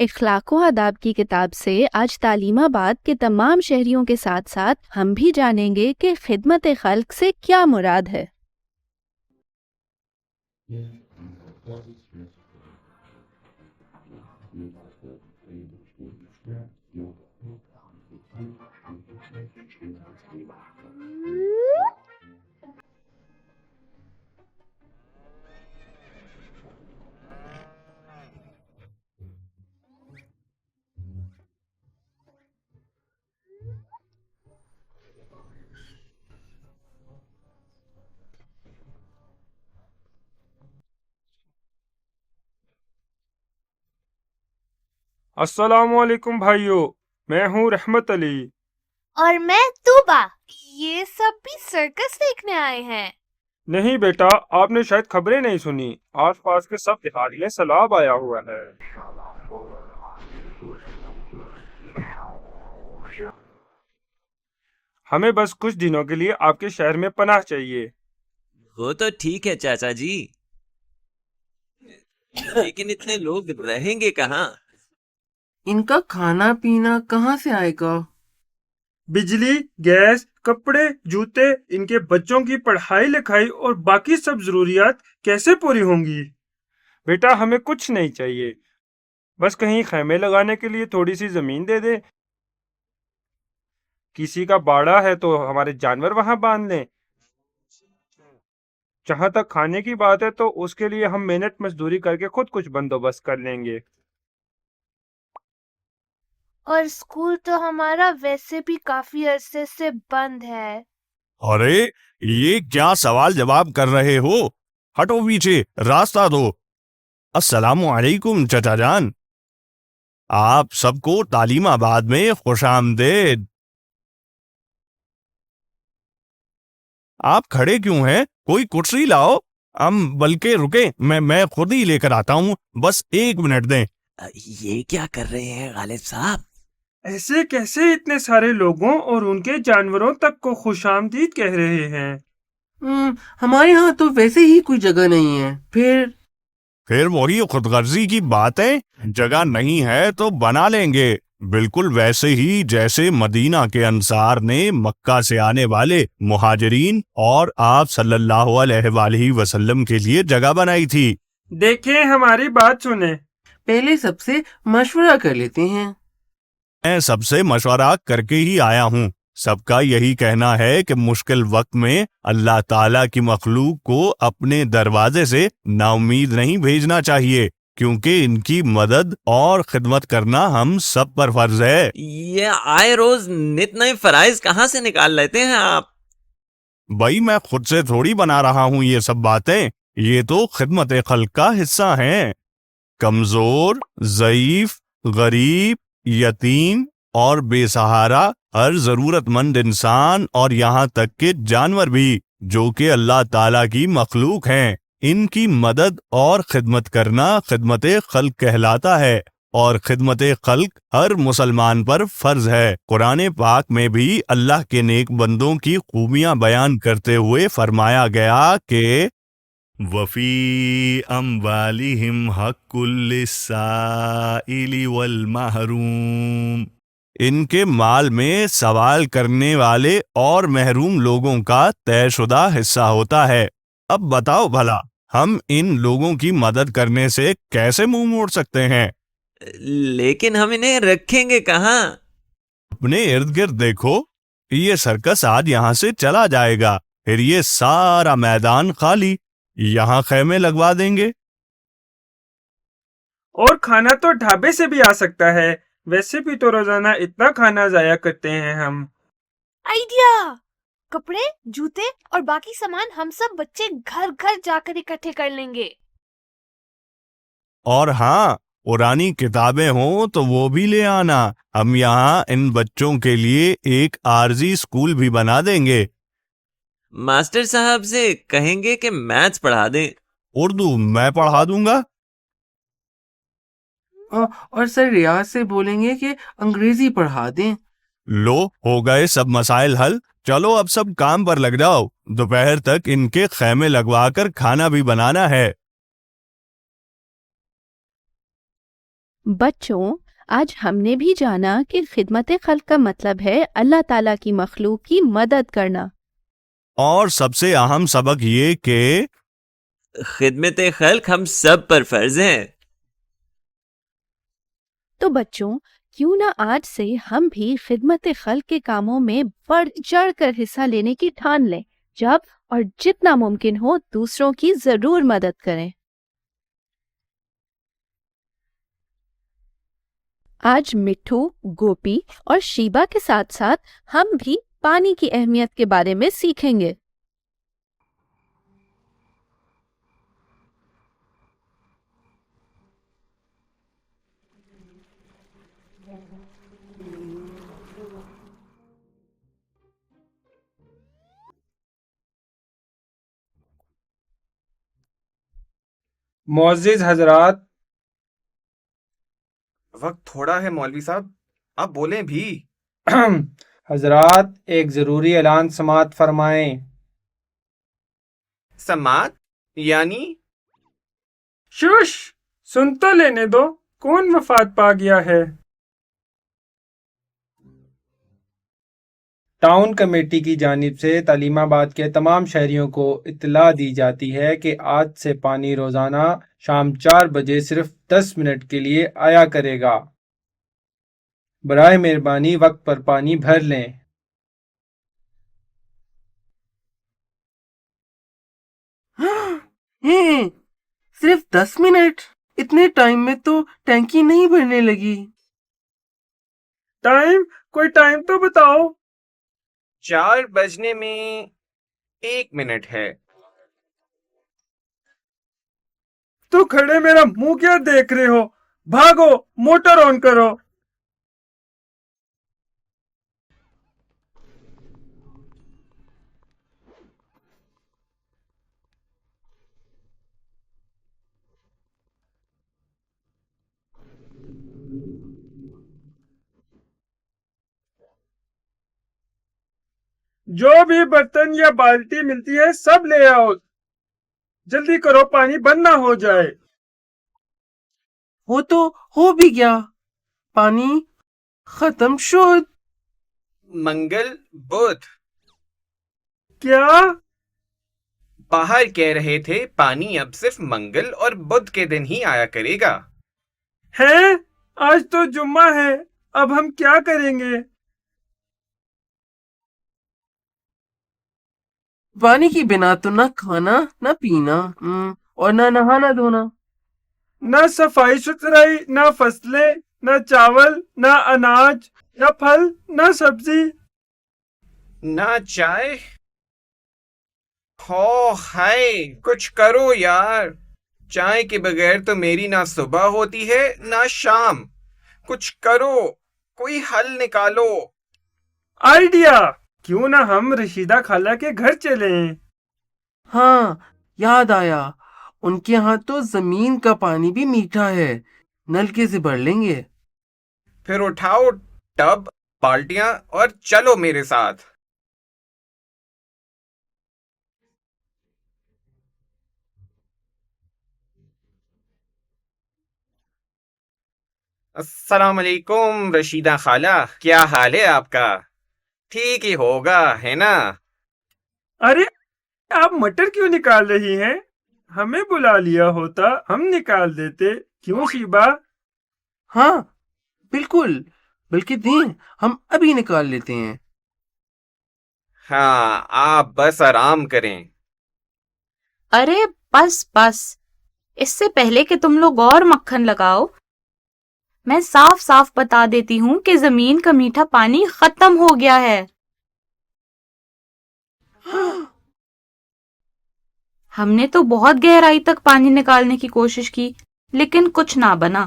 اخلاق و آداب کی کتاب سے آج تعلیم آباد کے تمام شہریوں کے ساتھ ساتھ ہم بھی جانیں گے کہ خدمت خلق سے کیا مراد ہے۔ السلام علیکم بھائیو، میں ہوں رحمت علی۔ اور میں توبہ۔ یہ سب بھی سرکس دیکھنے آئے ہیں؟ نہیں بیٹا، آپ نے شاید خبریں نہیں سنی، آس پاس کے سب بہاری میں سیلاب آیا ہوا ہے۔ ہمیں بس کچھ دنوں کے لیے آپ کے شہر میں پناہ چاہیے۔ وہ تو ٹھیک ہے چاچا جی، لیکن اتنے لوگ رہیں گے کہاں؟ ان کا کھانا پینا کہاں سے آئے گا؟ بجلی، گیس، کپڑے، جوتے، ان کے بچوں کی پڑھائی لکھائی اور باقی سب ضروریات کیسے پوری ہوں گی؟ بیٹا ہمیں کچھ نہیں چاہیے، بس کہیں خیمے لگانے کے لیے تھوڑی سی زمین دے دے، کسی کا باڑا ہے تو ہمارے جانور وہاں باندھ لیں۔ جہاں تک کھانے کی بات ہے تو اس کے لیے ہم محنت مزدوری کر کے خود کچھ بندوبست کر لیں گے۔ اور اسکول تو ہمارا ویسے بھی کافی عرصے سے بند ہے۔ ارے یہ کیا سوال جواب کر رہے ہو؟ ہٹو پیچھے، راستہ دو۔ السلام علیکم چچا جان، آپ سب کو تعلیم آباد میں خوش آمدید۔ آپ کھڑے کیوں ہیں؟ کوئی کرسی لاؤ۔ بلکہ رکے، میں خود ہی لے کر آتا ہوں، بس 1 منٹ دیں۔ یہ کیا کر رہے ہیں غالب صاحب؟ ایسے کیسے اتنے سارے لوگوں اور ان کے جانوروں تک کو خوش آمدید کہہ رہے ہیں؟ ہمارے ہاں تو ویسے ہی کوئی جگہ نہیں ہے۔ پھر وہی خود غرضی کی بات ہے، جگہ نہیں ہے تو بنا لیں گے، بالکل ویسے ہی جیسے مدینہ کے انصار نے مکہ سے آنے والے مہاجرین اور آپ صلی اللہ علیہ وآلہ وسلم کے لیے جگہ بنائی تھی۔ دیکھیں ہماری بات سنیں۔ پہلے سب سے مشورہ کر لیتے ہیں۔ میں سب سے مشورہ کر کے ہی آیا ہوں۔ سب کا یہی کہنا ہے کہ مشکل وقت میں اللہ تعالیٰ کی مخلوق کو اپنے دروازے سے نا امید نہیں بھیجنا چاہیے، کیونکہ ان کی مدد اور خدمت کرنا ہم سب پر فرض ہے۔ یہ آئے روز نت نئے فرائض کہاں سے نکال لیتے ہیں آپ؟ بھائی میں خود سے تھوڑی بنا رہا ہوں یہ سب باتیں، یہ تو خدمت خلق کا حصہ ہیں۔ کمزور، ضعیف، غریب، یتیم اور بے سہارا ہر ضرورت مند انسان اور یہاں تک کہ جانور بھی جو کہ اللہ تعالیٰ کی مخلوق ہیں، ان کی مدد اور خدمت کرنا خدمت خلق کہلاتا ہے، اور خدمت خلق ہر مسلمان پر فرض ہے۔ قرآن پاک میں بھی اللہ کے نیک بندوں کی خوبیاں بیان کرتے ہوئے فرمایا گیا کہ وَفِي أَمْوَالِهِمْ حَقٌّ لِلسَّائِلِ وَالْمَحْرُومِ، ان کے مال میں سوال کرنے والے اور محروم لوگوں کا طے شدہ حصہ ہوتا ہے۔ اب بتاؤ بھلا ہم ان لوگوں کی مدد کرنے سے کیسے منہ موڑ سکتے ہیں؟ لیکن ہم انہیں رکھیں گے کہاں؟ اپنے ارد گرد دیکھو، یہ سرکس آج یہاں سے چلا جائے گا، پھر یہ سارا میدان خالی، یہاں خیمے لگوا دیں گے۔ اور کھانا تو ڈھابے سے بھی آ سکتا ہے، ویسے بھی تو روزانہ اتنا کھانا ضائع کرتے ہیں ہم۔ آئیڈیا! کپڑے، جوتے اور باقی سامان ہم سب بچے گھر گھر جا کر اکٹھے کر لیں گے۔ اور ہاں، قرآنی کتابیں ہوں تو وہ بھی لے آنا، ہم یہاں ان بچوں کے لیے ایک عارضی اسکول بھی بنا دیں گے۔ ماسٹر صاحب سے کہیں گے کہ میتھس پڑھا دیں۔ اردو میں پڑھا دوں گا۔ اور سر ریاض سے بولیں گے کہ انگریزی پڑھا دیں۔ لو، ہو گئے سب مسائل حل۔ چلو اب سب کام پر لگ جاؤ، دوپہر تک ان کے خیمے لگوا کر کھانا بھی بنانا ہے۔ बच्चों, आज हमने भी जाना कि खिदमत खल्क का मतलब है अल्लाह ताला की मखलूक की मदद करना। और सबसे अहम सबक ये कि खिदमत खल्क हम सब पर फर्ज है। तो बच्चों, क्यों ना आज से हम भी खिदमत खल्क के कामों में बढ़ चढ़ कर हिस्सा लेने की ठान लें, जब और जितना मुमकिन हो दूसरों की जरूर मदद करें। आज मिट्ठू, गोपी और शीबा के साथ साथ हम भी पानी की अहमियत के बारे में सीखेंगे। मोअज़्ज़िज़ हजरात, वक्त थोड़ा है मौलवी साहब, आप बोलें भी। हजरात, एक जरूरी ऐलान समात फरमाएं। समात यानी? शुश, सुन तो लेने दो, कौन वफात पा गया है। टाउन कमेटी की जानिब से तालीमाबाद के तमाम शहरियों को इत्तला दी जाती है कि आज से पानी रोजाना शाम 4 बजे सिर्फ 10 मिनट के लिए आया करेगा। बराए मेहरबानी वक्त पर पानी भर लें। ये सिर्फ 10 मिनट? इतने टाइम में तो टैंकी नहीं भरने लगी। टाइम? कोई टाइम तो बताओ। 4 बजने में 1 मिनट है। तो खड़े मेरा मुंह क्या देख रहे हो? भागो, मोटर ऑन करो। जो भी बर्तन या बाल्टी मिलती है सब ले आओ। जल्दी करो, पानी बंद ना हो जाए। वो तो हो भी गया, पानी खत्म शुद। मंगल बुध। क्या? बाहर कह रहे थे पानी अब सिर्फ मंगल और बुध के दिन ही आया करेगा। है? आज तो जुम्मा है, अब हम क्या करेंगे? पानी के बिना तो ना खाना ना पीना और ना नहाना धोना। न सफाई सुथराई, न फसलें, न चावल, न अनाज, न फल, न सब्जी, ना चाय। हो हाय, कुछ करो यार। चाय के बगैर तो मेरी ना सुबह होती है ना शाम। कुछ करो, कोई हल निकालो। आइडिया! क्यों ना हम रशीदा खाला के घर चलें? हाँ, याद आया, उनके यहाँ तो जमीन का पानी भी मीठा है, नलके से भर लेंगे। फिर उठाओ टब, बाल्टियां और चलो मेरे साथ। अस्सलाम वालेकुम रशीदा खाला, क्या हाल है आपका? ठीक ही होगा, है ना? अरे, आप मटर क्यों निकाल रही हैं? हमें बुला लिया होता, हम निकाल देते। क्यों शीबा? हाँ बिल्कुल, बल्कि दें, हम अभी निकाल लेते हैं। हाँ, आप बस आराम करें। अरे बस बस, इससे पहले कि तुम लोग और मक्खन लगाओ, मैं साफ साफ बता देती हूँ कि जमीन का मीठा पानी खत्म हो गया है। हमने तो बहुत गहराई तक पानी निकालने की कोशिश की, लेकिन कुछ ना बना।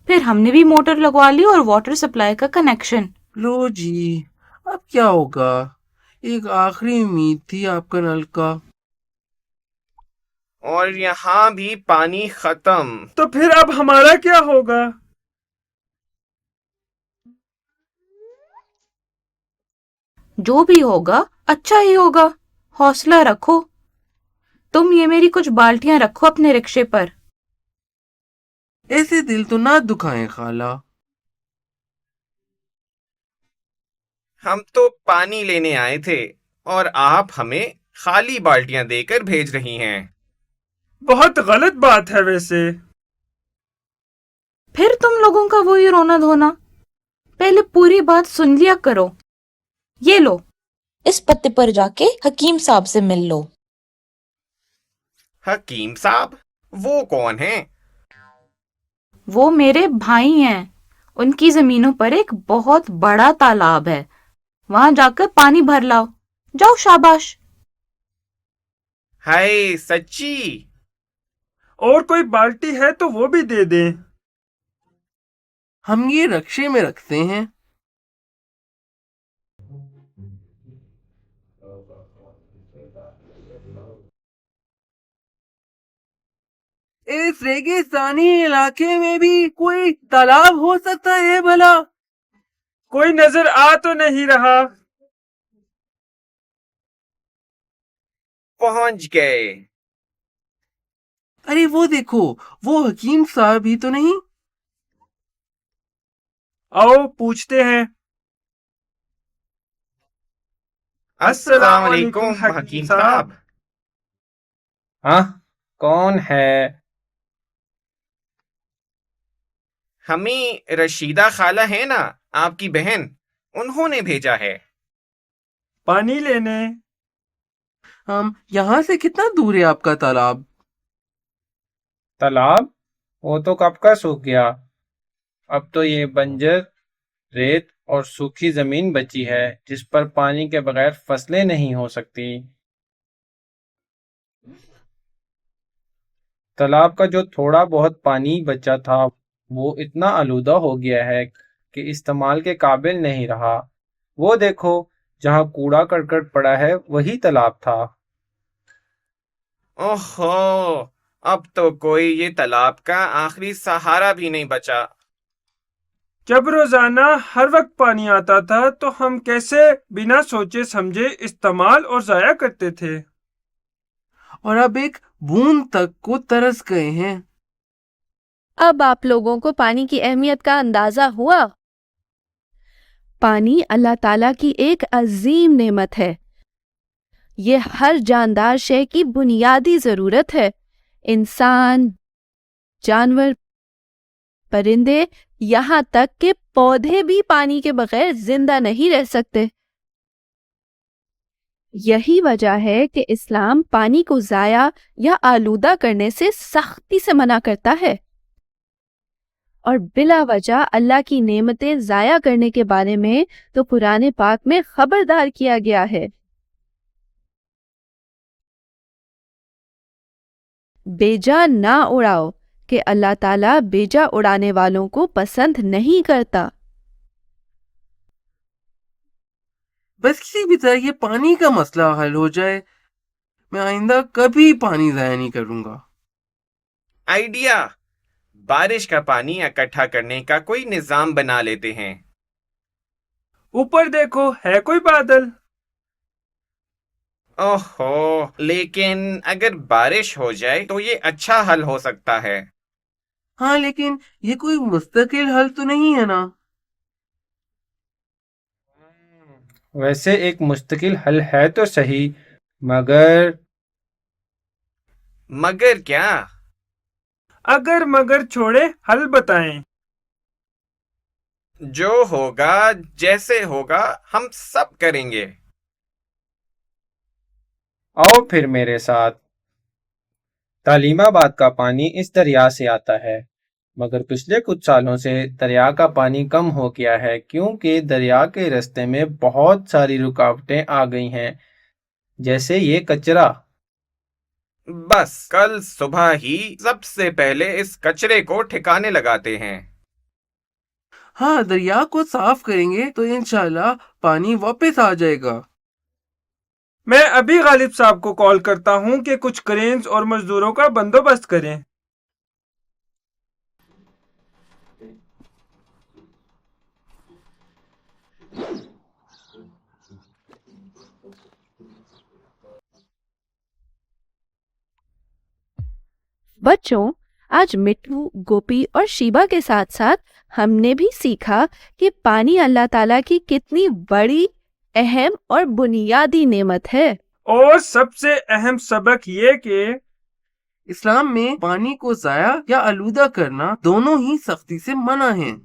फिर हमने भी मोटर लगवा ली और वाटर सप्लाई का कनेक्शन। लो जी, अब क्या होगा? एक आखिरी उम्मीद थी आपका नल का। और यहाँ भी पानी खत्म। तो फिर अब हमारा क्या होगा? जो भी होगा अच्छा ही होगा, हौसला रखो। तुम ये मेरी कुछ बाल्टियां रखो अपने रिक्शे पर। ایسے دل تو نہ دکھائیں خالہ. ہم تو پانی لینے آئے تھے اور آپ ہمیں خالی بالٹیاں دے کر بھیج رہی ہیں. بہت غلط بات ہے ویسے. پھر تم لوگوں کا وہی رونا دھونا. پہلے پوری بات سن لیا کرو. یہ لو، اس پتے پر جا کے حکیم صاحب سے مل لو. حکیم صاحب؟ وہ کون ہیں؟ وہ میرے بھائی ہیں. ان کی زمینوں پر ایک بہت بڑا تالاب ہے. وہاں جا کر پانی بھر لاؤ. جاؤ، شاباش. ہائے سچی؟ اور کوئی بالٹی ہے تو وہ بھی دے دیں. ہم یہ رکشے میں رکھتے ہیں. اس ریگستانی علاقے میں بھی کوئی تالاب ہو سکتا ہے بھلا؟ کوئی نظر آ تو نہیں رہا. پہنچ گئے. ارے وہ دیکھو، وہ حکیم صاحب ہی تو نہیں؟ آؤ پوچھتے ہیں. السلام علیکم حکیم صاحب. ہاں، کون ہے؟ ہمیں رشیدہ خالہ ہے نا، آپ کی بہن، انہوں نے بھیجا ہے. پانی لینے. یہاں سے کتنا دور ہے آپ کا تالاب؟ تالاب وہ تو کب کا سوکھ گیا. اب تو یہ بنجر ریت اور سوکھی زمین بچی ہے جس پر پانی کے بغیر فصلیں نہیں ہو سکتی. تالاب کا جو تھوڑا بہت پانی بچا تھا وہ اتنا آلودہ ہو گیا ہے کہ استعمال کے قابل نہیں رہا. وہ دیکھو، جہاں کوڑا کرکٹ پڑا ہے وہی تالاب تھا. اوہو، اب تو کوئی یہ تالاب کا آخری سہارا بھی نہیں بچا. جب روزانہ ہر وقت پانی آتا تھا تو ہم کیسے بنا سوچے سمجھے استعمال اور ضائع کرتے تھے. اور اب ایک بوند تک کو ترس گئے ہیں. اب آپ لوگوں کو پانی کی اہمیت کا اندازہ ہوا؟ پانی اللہ تعالیٰ کی ایک عظیم نعمت ہے. یہ ہر جاندار شے کی بنیادی ضرورت ہے. انسان، جانور، پرندے، یہاں تک کہ پودے بھی پانی کے بغیر زندہ نہیں رہ سکتے. یہی وجہ ہے کہ اسلام پانی کو ضائع یا آلودہ کرنے سے سختی سے منع کرتا ہے، اور بلا وجہ اللہ کی نعمتیں ضائع کرنے کے بارے میں تو قرآن پاک میں خبردار کیا گیا ہے. بیجا نہ اڑاؤ کہ اللہ تعالیٰ بیجا اڑانے والوں کو پسند نہیں کرتا. بس کسی بھی طرح یہ پانی کا مسئلہ حل ہو جائے. میں آئندہ کبھی پانی ضائع نہیں کروں گا. آئیڈیا، بارش کا پانی اکٹھا کرنے کا کوئی نظام بنا لیتے ہیں. اوپر دیکھو، ہے کوئی بادل؟ اوہو، لیکن اگر بارش ہو جائے تو یہ اچھا حل ہو سکتا ہے. ہاں، لیکن یہ کوئی مستقل حل تو نہیں ہے نا. ویسے ایک مستقل حل ہے تو صحیح، مگر مگر کیا؟ اگر مگر چھوڑے، حل بتائیں. جو ہوگا، جیسے ہوگا، ہم سب کریں گے. آؤ پھر میرے ساتھ. تعلیم آباد کا پانی اس دریا سے آتا ہے، مگر پچھلے کچھ سالوں سے دریا کا پانی کم ہو گیا ہے کیونکہ دریا کے رستے میں بہت ساری رکاوٹیں آ گئی ہیں، جیسے یہ کچرا. بس کل صبح ہی سب سے پہلے اس کچرے کو ٹھکانے لگاتے ہیں. ہاں، دریا کو صاف کریں گے تو انشاءاللہ پانی واپس آ جائے گا. میں ابھی غالب صاحب کو کال کرتا ہوں کہ کچھ کرینز اور مزدوروں کا بندوبست کریں. بچوں، آج مٹھو، گوپی اور شیبا کے ساتھ ساتھ ہم نے بھی سیکھا کہ پانی اللہ تعالیٰ کی کتنی بڑی، اہم اور بنیادی نعمت ہے۔ اور سب سے اہم سبق یہ کہ اسلام میں پانی کو ضائع یا آلودہ کرنا دونوں ہی سختی سے منع ہیں۔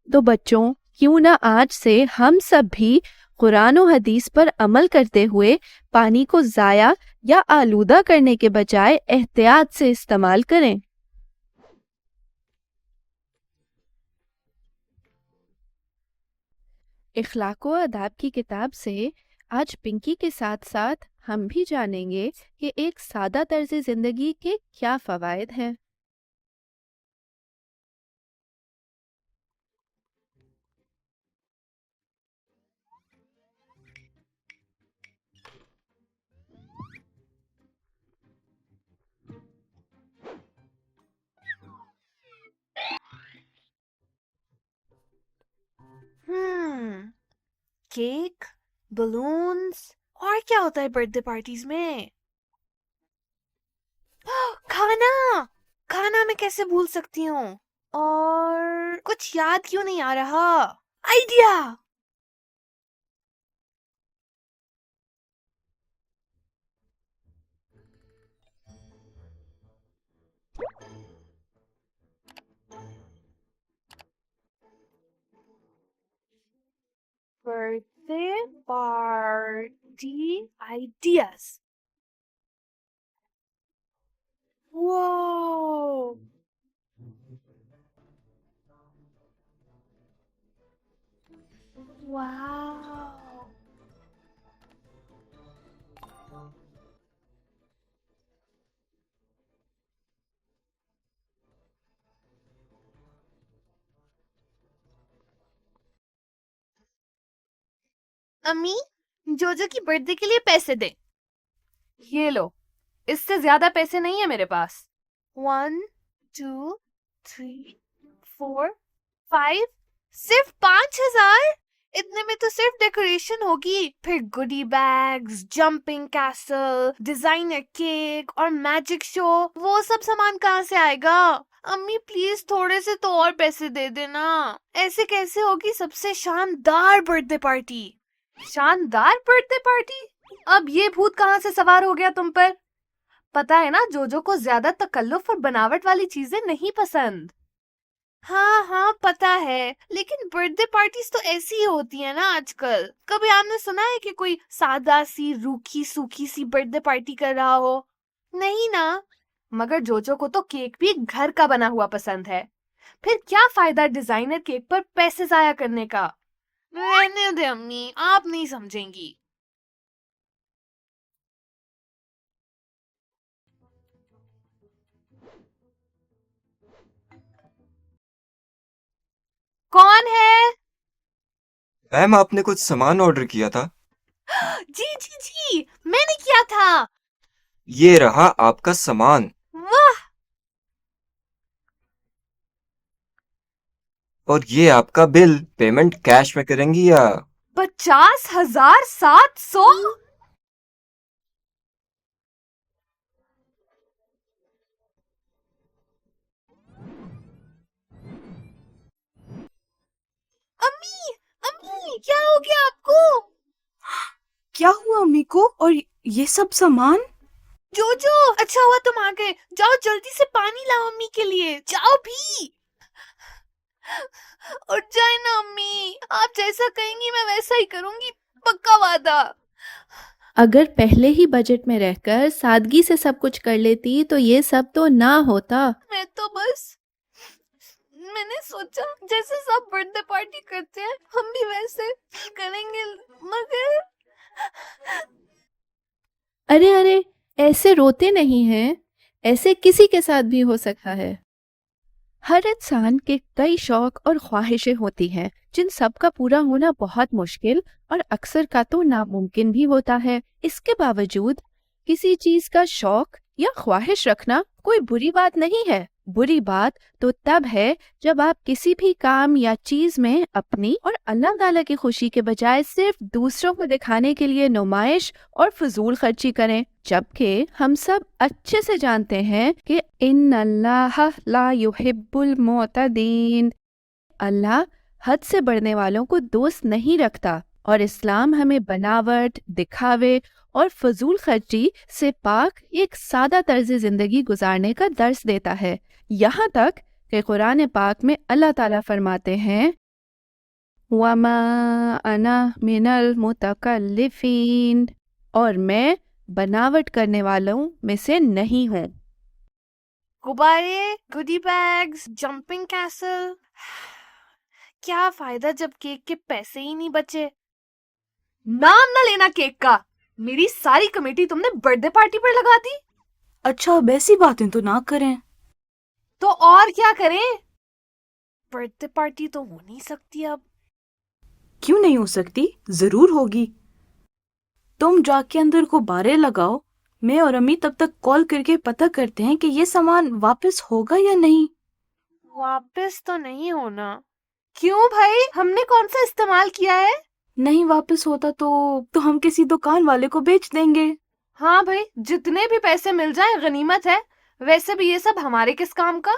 تو بچوں، کیوں نہ آج سے ہم سب بھی قرآن و حدیث پر عمل کرتے ہوئے پانی کو ضائع یا آلودہ کرنے کے بجائے احتیاط سے استعمال کریں۔ اخلاق و آداب کی کتاب سے آج پنکی کے ساتھ ساتھ ہم بھی جانیں گے کہ ایک سادہ طرز زندگی کے کیا فوائد ہیں۔ کیک، بلونز، اور کیا ہوتا ہے برتھ ڈے پارٹیز میں؟ کھانا میں کیسے بھول سکتی ہوں؟ اور کچھ یاد کیوں نہیں آ رہا؟ Idea! Birthday party ideas. Whoa! Wow! امی، جوجو کی برتھ ڈے کے لیے پیسے دے۔ یہ لو، اس سے زیادہ پیسے نہیں ہیں میرے پاس۔ 1 2 3 4 5، صرف 5,000؟ اتنے میں تو صرف ڈیکوریشن ہوگی، پھر goodie bags, jumping castle, designer cake اور میجک شو، وہ سب سامان کہاں سے آئے گا؟ امی پلیز تھوڑے سے تو اور پیسے دے دینا، ایسے کیسے ہوگی سب سے شاندار برتھ ڈے پارٹی؟ شاندار برتھ ڈے پارٹی؟ اب یہ بھوت کہاں سے سوار ہو گیا تم پر؟ پتا ہے نا جوجو کو زیادہ تکلف اور بناوٹ والی چیزیں نہیں پسند۔ ہاں پتا ہے، لیکن برتھ ڈے پارٹیز تو ایسی ہی ہوتی ہیں نا آج کل۔ کبھی آپ نے سنا ہے کہ کوئی سادہ سی روکھی سوکھی سی برتھ ڈے پارٹی کر رہا ہو؟ نہیں نا۔ مگر جوجو کو تو کیک بھی گھر کا بنا ہوا پسند ہے، پھر کیا فائدہ ڈیزائنر کیک پر پیسے ضائع کرنے کا؟ رہنے دے امی، آپ نہیں سمجھیں گی۔ کون ہے؟ میم آپ نے کچھ سامان آرڈر کیا تھا؟ جی میں نے کیا تھا۔ یہ رہا آپ کا سامان۔ واہ! اور یہ آپ کا بل، پیمنٹ کیش میں کریں گی یا؟ 50,700؟ امی کیا ہو گیا آپ کو؟ کیا ہوا امی کو؟ اور یہ سب سامان؟ جو اچھا ہوا تم آ گئے، جاؤ جلدی سے پانی لاؤ امی کے لیے، جاؤ بھی۔ اٹھ جائے نا امی، آپ جیسا کہیں گی میں ویسا ہی کروں گی، پکا وعدہ۔ اگر پہلے ہی بجٹ میں رہ کر سادگی سے سب کچھ کر لیتی تو یہ سب تو نہ ہوتا۔ میں نے سوچا جیسے سب برتھ ڈے پارٹی کرتے ہیں ہم بھی ویسے کریں گے، مگر ارے ایسے روتے نہیں ہیں، ایسے کسی کے ساتھ بھی ہو سکتا ہے۔ ہر انسان کے کئی شوق اور خواہشیں ہوتی ہیں جن سب کا پورا ہونا بہت مشکل اور اکثر کا تو ناممکن بھی ہوتا ہے۔ اس کے باوجود کسی چیز کا شوق یا خواہش رکھنا کوئی بری بات نہیں ہے۔ बुरी बात तो तब है जब आप किसी भी काम या चीज में अपनी और अल्लाह ताला की खुशी के बजाय सिर्फ दूसरों को दिखाने के लिए नुमाइश और फजूल खर्ची करें, जबकि हम सब अच्छे से जानते हैं कि इन्नल्लाह ला युहिब्बुल मुअतदीन, अल्लाह हद से बढ़ने वालों को दोस्त नहीं रखता और इस्लाम हमें बनावट, दिखावे और फजूल खर्ची से पाक एक सादा तर्ज जिंदगी गुजारने का दर्स देता है। यहाँ तक कि कुरान पाक में अल्लाह ताला फरमाते हैं, वमा अना मिनल मुतकल्लिफीन, और मैं बनावट करने वालों में से नहीं हूँ। गुब्बारे, गुडी बैग्स, जंपिंग कैसल, क्या फायदा जब केक के पैसे ही नहीं बचे। नाम ना लेना केक का, मेरी सारी कमेटी तुमने बर्थडे पार्टी पर लगा दी। अच्छा, अब ऐसी बातें तो ना करें। तो और क्या करें? बर्थडे पार्टी तो हो नहीं सकती अब। क्यों नहीं हो सकती? जरूर होगी। तुम जाके अंदर को बारे लगाओ, मैं और अम्मी तब तक कॉल करके पता करते हैं कि ये सामान वापस होगा या नहीं। वापस तो नहीं होना। क्यों भाई, हमने कौन सा इस्तेमाल किया है? नहीं वापस होता तो हम किसी दुकान वाले को बेच देंगे। हाँ भाई, जितने भी पैसे मिल जाएं गनीमत है। वैसे भी ये सब हमारे किस काम का?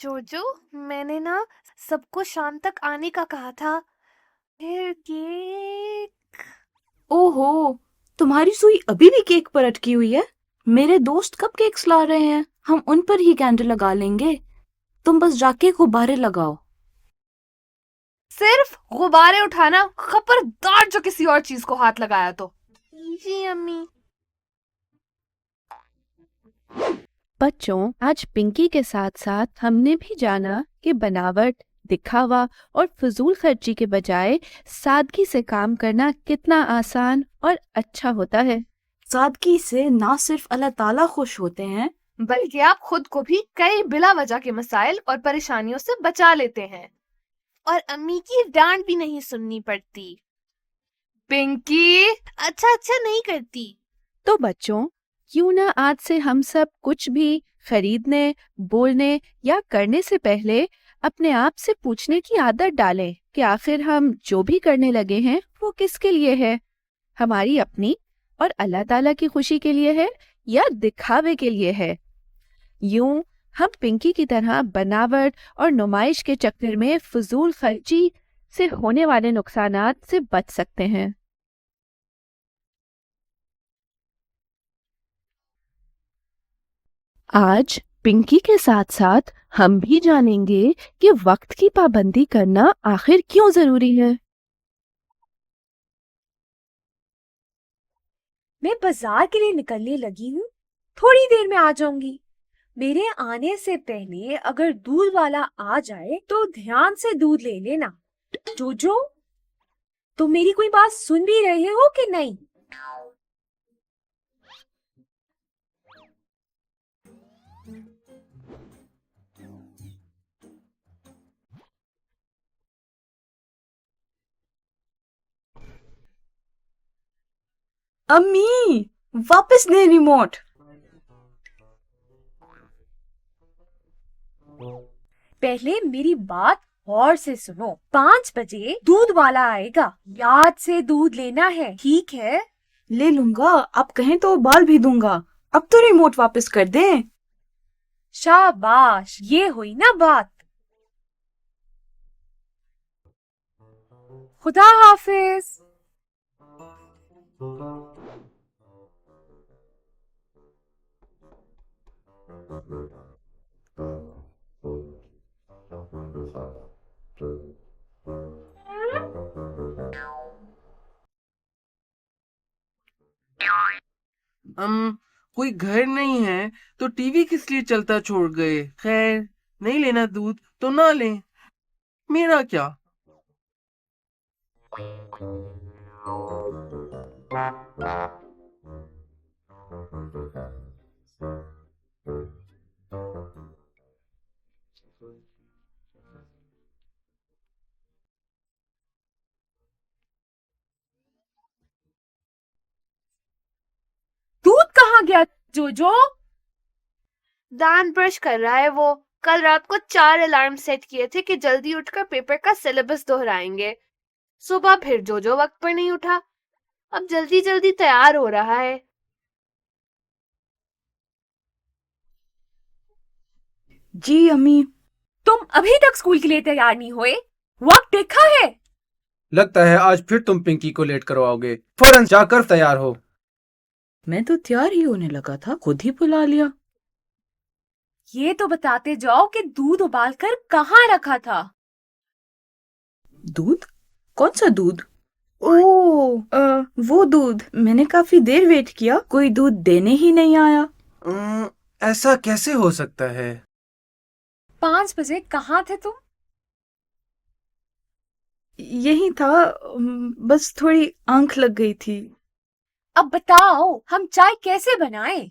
जोजो, मैंने ना सबको शाम तक आने का कहा था। फिर केक। ओहो, तुम्हारी सुई अभी भी केक पर अटकी हुई है। मेरे दोस्त कब केक्स ला रहे हैं, हम उन पर ही कैंडल लगा लेंगे। तुम बस जाके गुब्बारे लगाओ। सिर्फ गुब्बारे उठाना, खबरदार जो किसी और चीज को हाथ लगाया तो। जी अम्मी। बच्चों, आज पिंकी के साथ साथ हमने भी जाना कि बनावट, दिखावा और फजूल खर्ची के बजाय सादगी से काम करना कितना आसान और अच्छा होता है। सादगी से ना सिर्फ अल्लाह ताला खुश होते हैं, बल्कि आप खुद को भी कई बिला वजह के मसाइल और परेशानियों से बचा लेते हैं। और अम्मी की डांट भी नहीं सुननी पड़ती। पिंकी, अच्छा नहीं करती। तो बच्चों, क्यों ना आज से हम सब कुछ भी खरीदने, बोलने या करने से पहले अपने आप से पूछने की आदत डालें कि आखिर हम जो भी करने लगे हैं वो किसके लिए है, हमारी अपनी और अल्लाह ताला की खुशी के लिए है या दिखावे के लिए है। यूं हम पिंकी की तरह बनावट और नुमाइश के चक्कर में फजूल खर्ची से होने वाले नुकसानात से बच सकते हैं। आज पिंकी के साथ साथ हम भी जानेंगे कि वक्त की पाबंदी करना आखिर क्यों जरूरी है। मैं बाजार के लिए निकलने लगी हूँ, थोड़ी देर में आ जाऊंगी। मेरे आने से पहले अगर दूध वाला आ जाए तो ध्यान से दूध ले लेना। जोजो, तुम मेरी कोई बात सुन भी रहे हो कि नहीं? अम्मी वापस दे रिमोट। पहले मेरी बात और से सुनो। 5 बजे दूध वाला आएगा, याद से दूध लेना है, ठीक है? ले लूंगा, आप कहें तो उबाल भी दूंगा। अब तो रिमोट वापस कर दें। शाबाश, ये हुई ना बात। खुदा हाफिज। कोई घर नहीं है तो टीवी किस लिए चलता छोड़ गए। खैर, नहीं लेना दूध तो ना लें, मेरा क्या। दूध कहाँ गया जोजो? दांत ब्रश कर रहा है वो। कल रात को 4 अलार्म सेट किए थे कि जल्दी उठकर पेपर का सिलेबस दोहराएंगे। सुबह फिर जो वक्त पर नहीं उठा। अब जल्दी जल्दी तैयार हो रहा है। जी अम्मी। तुम अभी तक स्कूल के लिए तैयार नहीं हुए? वक्त देखा है? लगता है आज फिर तुम पिंकी को लेट करवाओगे। फौरन जाकर तैयार हो। मैं तो तैयार ही होने लगा था, खुद ही बुला लिया। ये तो बताते जाओ कि दूध उबालकर कहाँ रखा था? दूध? कौन सा दूध? वो दूध। मैंने काफी देर वेट किया, कोई दूध देने ही नहीं आया। ऐसा कैसे हो सकता है? 5 बजे कहाँ थे तुम? यही था, बस थोड़ी आंख लग गई थी। अब बताओ हम चाय कैसे बनाएं?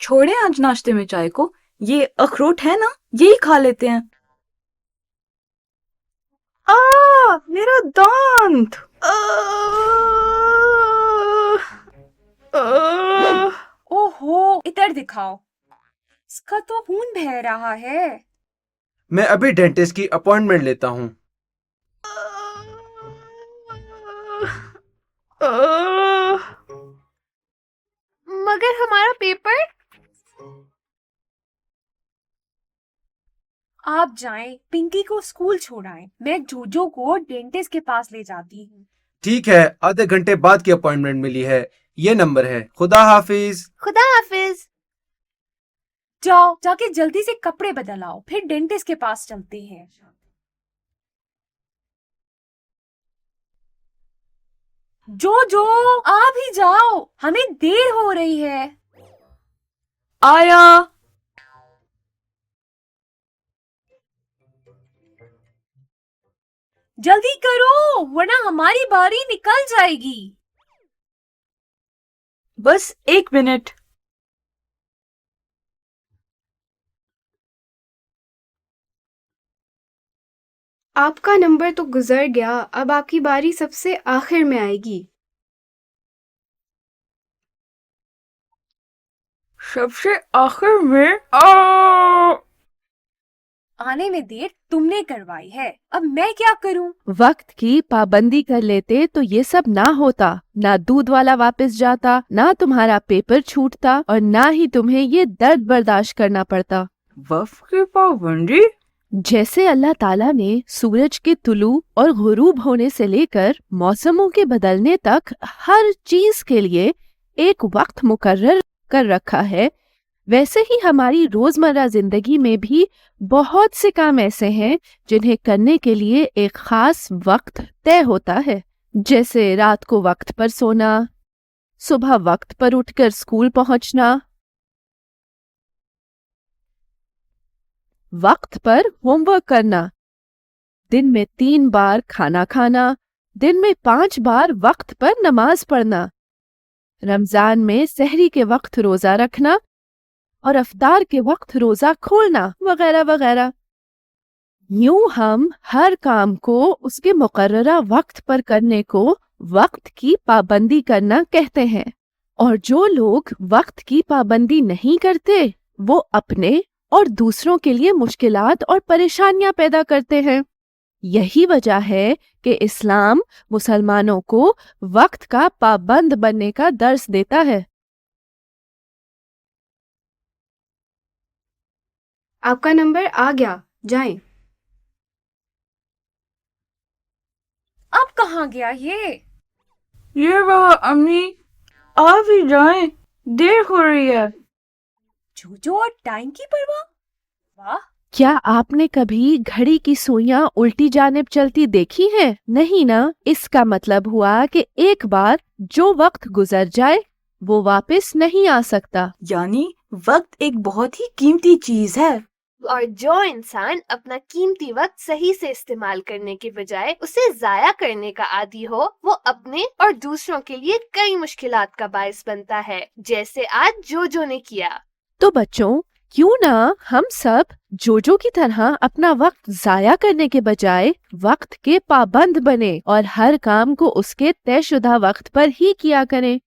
छोड़े आज नाश्ते में चाय को, ये अखरोट है ना, यही खा लेते हैं। मेरा दांत। ओहो, इधर दिखाओ। इसका तो खून बह रहा है। मैं अभी डेंटिस्ट की अपॉइंटमेंट लेता हूँ। मगर हमारा पेपर? आप जाएं, पिंकी को स्कूल छोड़ाएं। मैं जोजो को डेंटिस्ट के पास ले जाती हूँ। ठीक है, आधे घंटे बाद की अपॉइंटमेंट मिली है। ये नंबर है। खुदा हाफिज। खुदा हाफिज। जाओ, जाके जल्दी से कपड़े बदल आओ, फिर डेंटिस्ट के पास चलते हैं। जो आ भी जाओ, हमें देर हो रही है। आया। जल्दी करो, वरना हमारी बारी निकल जाएगी। बस 1 मिनट। आपका नंबर तो गुजर गया, अब आपकी बारी सबसे आखिर में आएगी। सबसे आखिर में? आने में देर तुमने करवाई है, अब मैं क्या करूं? वक्त की पाबंदी कर लेते तो ये सब ना होता, ना दूध वाला वापस जाता, ना तुम्हारा पेपर छूटता और ना ही तुम्हें ये दर्द बर्दाश्त करना पड़ता। वक्त की पाबंदी? जैसे अल्लाह ताला ने सूरज के तुलू और गुरूब होने से लेकर मौसमों के बदलने तक हर चीज के लिए एक वक्त मुकर्रर कर रखा है, वैसे ही हमारी रोजमर्रा जिंदगी में भी बहुत से काम ऐसे हैं जिन्हें करने के लिए एक खास वक्त तय होता है। जैसे रात को वक्त पर सोना, सुबह वक्त पर उठकर स्कूल पहुंचना, वक्त पर होमवर्क करना, दिन में 3 बार खाना खाना, दिन में 5 बार वक्त पर नमाज पढ़ना, रमजान में सहरी के वक्त रोजा रखना और अफ्तार के वक्त रोजा खोलना, वगैरह वगैरह। यूं हम हर काम को उसके मुकर्ररा वक्त पर करने को वक्त की पाबंदी करना कहते हैं। और जो लोग वक्त की पाबंदी नहीं करते वो अपने और दूसरों के लिए मुश्किलात और परेशानियां पैदा करते हैं। यही वजह है कि इस्लाम मुसलमानों को वक्त का पाबंद बनने का दर्स देता है। आपका नंबर आ गया, जाएं। अब कहाँ गया ये? ये रहा अम्मी, आ भी जाएं, देर हो रही है। जोजो और टाइम की परवाह? वाह। क्या आपने कभी घड़ी की सुइयां उल्टी जानिब चलती देखी हैं? नहीं ना। इसका मतलब हुआ कि एक बार जो वक्त गुजर जाए वो वापस नहीं आ सकता। यानी वक्त एक बहुत ही कीमती चीज है। और जो इंसान अपना कीमती वक्त सही से इस्तेमाल करने के बजाय उसे जाया करने का आदी हो, वो अपने और दूसरों के लिए कई मुश्किलात का बायस बनता है, जैसे आज जोजो ने किया। तो बच्चों, क्यों ना हम सब जोजो की तरह अपना वक्त जाया करने के बजाय वक्त के पाबंद बने और हर काम को उसके तयशुदा वक्त पर ही किया करें।